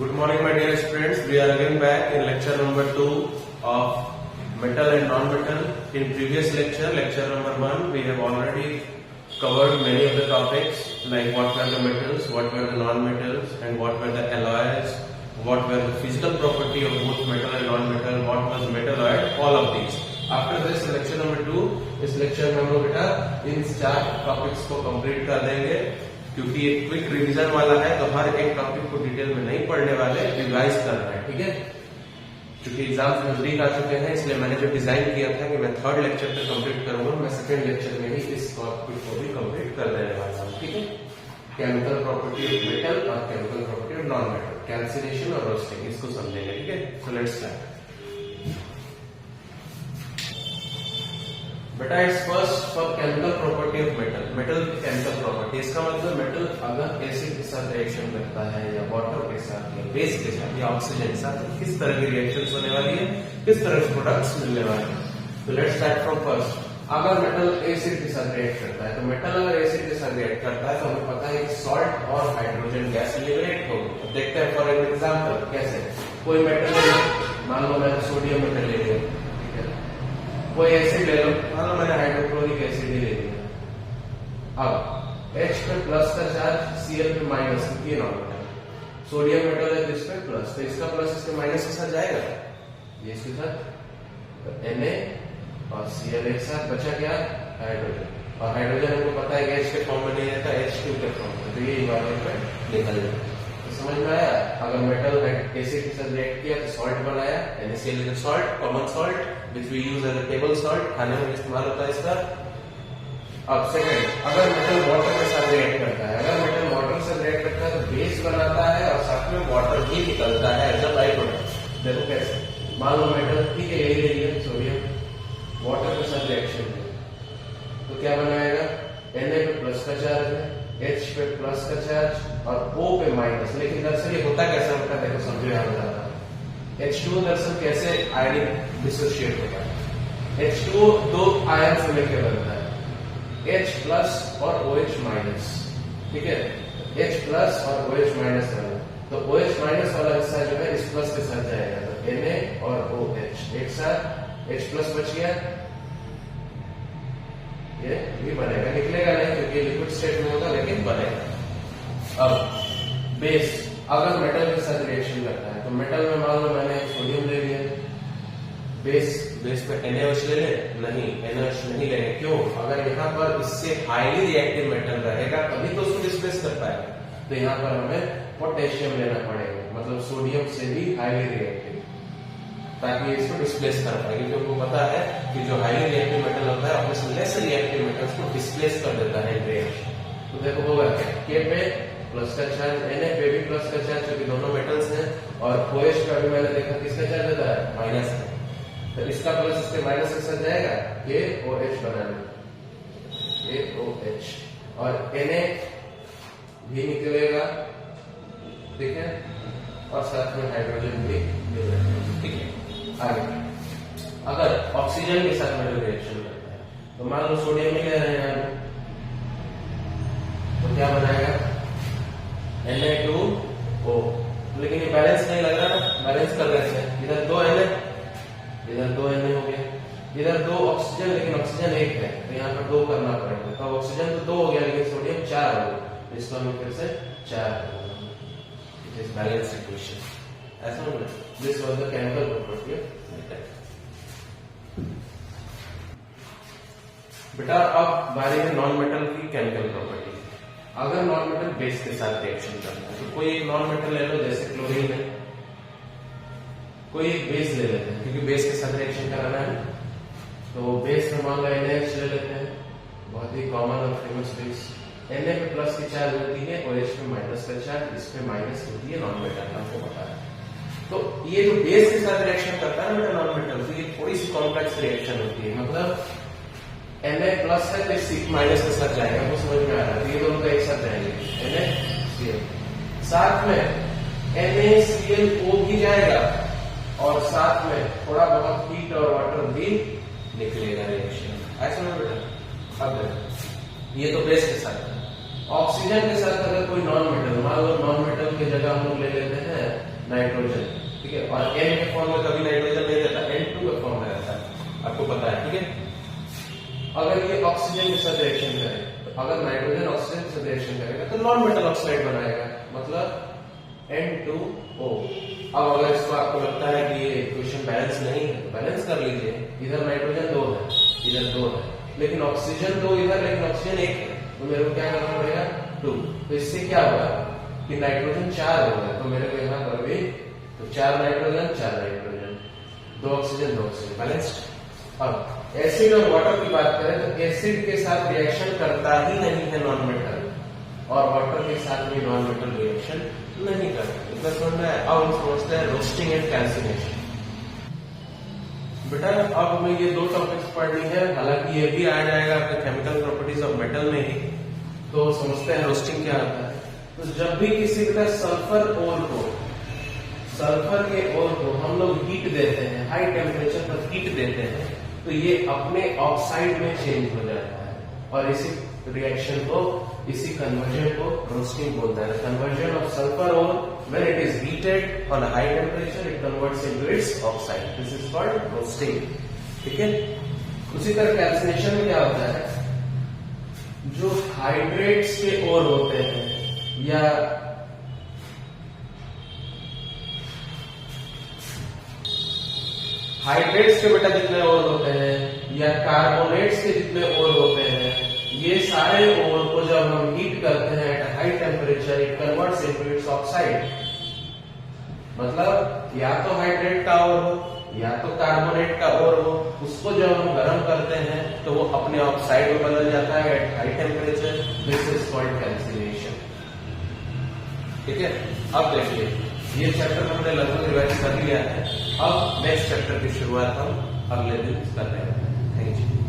Good morning, my dear students. We are again back in lecture number 2 of metal and non-metal. In previous lecture, lecture number 1, we have already covered many of the topics like what were the metals, what were the non-metals, and what were the alloys, what were the physical property of both metal and non-metal, what was metalloid, all of these. After this, lecture number 2, इस lecture में हम लोग बेटा इन 4 topics को complete कर देंगे, क्योंकि एक क्विक रिवीजन वाला है तो हर एक टॉपिक को डिटेल में नहीं पढ़ने वाले, रिवाइज कर रहे हैं, ठीक है। क्योंकि एग्जाम्स नजदीक आ चुके हैं, इसलिए मैंने जो डिजाइन किया था कि मैं 3rd लेक्चर पे कंप्लीट करूंगा, मैं 2nd लेक्चर में ही इस टॉपिक को भी कंप्लीट कर देने वाला हूँ, ठीक है। केमिकल प्रॉपर्टी ऑफ मेटल और chemical property of non metal, calcination और रोस्टिंग, इसको समझेंगे, ठीक है। So let's start. बेटा it's first for chemical property of metal. Metal की केमिकल प्रॉपर्टी, इसका मतलब मेटल अगर एसिड के साथ रिएक्शन करता है या वाटर के साथ या बेस के साथ या ऑक्सीजन के साथ, तो किस तरह की रिएक्शंस होने वाली है, किस तरह के प्रोडक्ट्स मिलने वाले हैं। तो लेट्स स्टार्ट फ्रॉम फर्स्ट। अगर मेटल एसिड के साथ रिएक्ट करता है, तो मेटल अगर एसिड के साथ रिएक्ट करता है तो हमें पता है कि सॉल्ट और हाइड्रोजन गैस लिबरेट होगी। देखते हैं फॉर एग्जाम्पल कैसे। कोई मेटल ले लो, मान लो मैंने सोडियम मेटल ले लिया, ठीक है। कोई एसिड ले लो, मान लो मैंने हाइड्रोक्लोरिक एसिड ही ले लिया। अब H पे प्लस का चार्ज, Cl पे माइनस, क्योंकि नॉन मेटल। सोडियम मेटल है तो इस पे प्लस, तो इसका प्लस इसके माइनस के साथ जाएगा, ये इसके साथ, तो Na और Cl एक साथ, बचा क्या, हाइड्रोजन। और हाइड्रोजन हमको पता है कि H के फॉर्म में नहीं रहता, H2 के फॉर्म में, तो ये इन्वायरमेंट में निकल जाए। तो समझ में आया। अगर मेटल एसिड के साथ रिएक्ट किया तो सॉल्ट बनाया, NaCl is salt, common salt which we use as a table salt, खाने में इस्तेमाल होता है इसका। अब सेकंड, अगर मेटल वाटर के साथ रिएक्ट करता है, अगर मेटल वाटर से रिएक्ट करता है तो बेस बनाता है और साथ में वाटर भी निकलता है एज अ बाई प्रोडक्ट। देखो कैसे, मान लो मेटल, ठीक है, यही ले लिया सोडियम, वाटर के साथ रिएक्शन है तो क्या बनाएगा, Na पे प्लस का चार्ज है, H पे प्लस का चार्ज और O पे माइनस। लेकिन दरअसल ये होता कैसा होता है, देखो समझो यहाँ बताता है। H2 दरअसल कैसे आयनिक डिसोशिएट होता है। H2 दो आयन से मिलकर बनता है, H प्लस और OH माइनस, ठीक है। H प्लस और OH माइनस वाला, तो OH माइनस वाला हिस्सा जो है इस प्लस के साथ जाएगा, तो Na और OH एक साथ, H प्लस बच गया, ये भी बनेगा, निकलेगा नहीं क्योंकि लिक्विड स्टेट में होगा, लेकिन बनेगा। अब बेस, अगर मेटल के साथ रिएक्शन करता है तो मेटल में मान लो मैंने सोडियम ले लिया, बेस पे NaOH ले ले, नहीं NaOH नहीं लेंगे, क्यों, अगर यहाँ पर इससे हाईली रिएक्टिव मेटल रहेगा तभी तो उसको डिस्प्लेस कर पाएगा। तो यहाँ पर हमें पोटेशियम लेना पड़ेगा, मतलब सोडियम से भी हाईली रिएक्टिव, ताकि इसको डिस्प्लेस कर पाए। क्योंकि उनको पता है कि जो हाईली रिएक्टिव मेटल होता है अपने से लेस रिएक्टिव मेटल्स को डिस्प्लेस कर देता है रिएक्शन। तो देखो होगा K पे प्लस का चार्ज, Na पे भी प्लस का चार्ज, क्योंकि दोनों मेटल्स हैं, और OH का भी मैंने देखा किसका चार्ज देता है, माइनस का, तो इसका प्लस इसके माइनस के साथ जाएगा, KOH बनाने, KOH, और Na भी निकलेगा, ठीक है, और साथ में हाइड्रोजन भी निकलेगा, ठीक है। आगे, अगर ऑक्सीजन के साथ मेटल रिएक्शन करता है तो मान लो सोडियम ही ले रहे हैं, तो क्या बनाएगा, Na2O, लेकिन ये बैलेंस नहीं लग रहा, बैलेंस कर रहे थे, इधर 2 Na, इधर 2 Na हो गया, इधर 2 ऑक्सीजन, लेकिन ऑक्सीजन 1 है तो यहाँ पर 2 करना पड़ेगा, तो ऑक्सीजन तो 2 हो गया लेकिन सोडियम 4 हो गया, इसको हम फिर से 4 इट इज बैलेंस इक्वेशन। ऐसा हो गया, this was the chemical property of metal. बेटा अब बारी है नॉन मेटल की केमिकल प्रॉपर्टी। अगर नॉन मेटल बेस के साथ रिएक्शन करता है, तो कोई नॉन मेटल ले लो, जैसे क्लोरीन है, कोई एक बेस ले लेते हैं क्योंकि बेस के साथ रिएक्शन कराना है, तो बेस में मान लो NaH ले लेते हैं, बहुत ही कॉमन और फेमस बेस। Na पे प्लस की चार्ज होती है, OH पे माइनस का चार्ज, इस पे माइनस होती है, नॉन मेटल आपको पता है। तो ये जो बेस के साथ रिएक्शन करता है ना नॉन मेटल, तो ये थोड़ी सी कॉम्प्लेक्स रिएक्शन होती है, मतलब Na प्लस है तो इस माइनस के साथ जाएगा, वो समझ में आ रहा है, ये दोनों का एक साथ जाएंगे, NaCl, साथ में NaClO भी जाएगा और साथ में थोड़ा बहुत हीट और वाटर भी निकलेगा रिएक्शन, ऐसा ना बेटा। अब ये तो बेस के साथ, ऑक्सीजन के साथ अगर कोई नॉन मेटल, मान लो नॉन मेटल की जगह हम लोग ले लेते हैं नाइट्रोजन, ठीक है, और N के फॉर्म में कभी नाइट्रोजन नहीं रहता, N2 के फॉर्म में रहता है, आपको पता है, ठीक है। अगर ये ऑक्सीजन के साथ रिएक्शन करे, तो अगर नाइट्रोजन ऑक्सीजन के साथ रिएक्शन करेगा तो नॉन मेटल ऑक्साइड बनाएगा, मतलब N2O। अब अगर इसको आपको लगता है कि ये इक्वेशन बैलेंस नहीं है तो बैलेंस कर लीजिए, इधर नाइट्रोजन 2 है, इधर 2 है, लेकिन ऑक्सीजन 2 इधर, लेकिन ऑक्सीजन 1 है, तो मेरे को क्या करना पड़ेगा 2। तो इससे क्या होगा कि नाइट्रोजन 4 हो गया, तो मेरे को यहाँ पर भी तो 4 नाइट्रोजन 2 ऑक्सीजन 2 ऑक्सीजन बैलेंस्ड। अब एसिड और वाटर की बात करें तो एसिड के साथ रिएक्शन करता ही नहीं है नॉन मेटल, और वाटर के साथ भी नॉन मेटल रिएक्शन नहीं करता। इतना समझना है। अब हम समझते हैं रोस्टिंग एंड कैल्सिनेशन। बेटा अब हमें ये 2 टॉपिक्स पढ़नी है, हालांकि ये भी आ जाएगा आपके केमिकल प्रॉपर्टीज ऑफ मेटल में ही। तो समझते हैं रोस्टिंग क्या होता है। तो जब भी किसी तरह सल्फर ओर को, सल्फर के ओर को हम लोग हीट देते हैं, हाई टेम्परेचर पर हीट देते हैं, तो ये अपने ऑक्साइड में चेंज हो जाता है, और इसी रिएक्शन को, इसी कन्वर्जन को रोस्टिंग बोलता है। Conversion of sulphur ore when it is heated on high temperature it converts into its oxide, this is called roasting, ठीक है। उसी तरह कैल्सिनेशन में क्या होता है, जो हाइड्रेट्स के ओर होते हैं या हाइड्रेट्स के बेटा जितने ओर होते हैं या कार्बोनेट्स के जितने ओर होते हैं, ये सारे ओर को जब हम हीट करते हैं at high temperature it converts into its oxide. मतलब या तो हाइड्रेट का ओर हो या तो कार्बोनेट का ओर हो, उसको जब हम गर्म करते हैं तो वो अपने ऑक्साइड में बदल जाता है at high temperature, this is called calcination, ठीक है। अब देखिए ये चैप्टर हमने लगभग रिवाइज कर लिया है, अब नेक्स्ट चैप्टर की शुरुआत हम अगले दिन कर रहे हैं। Thank you.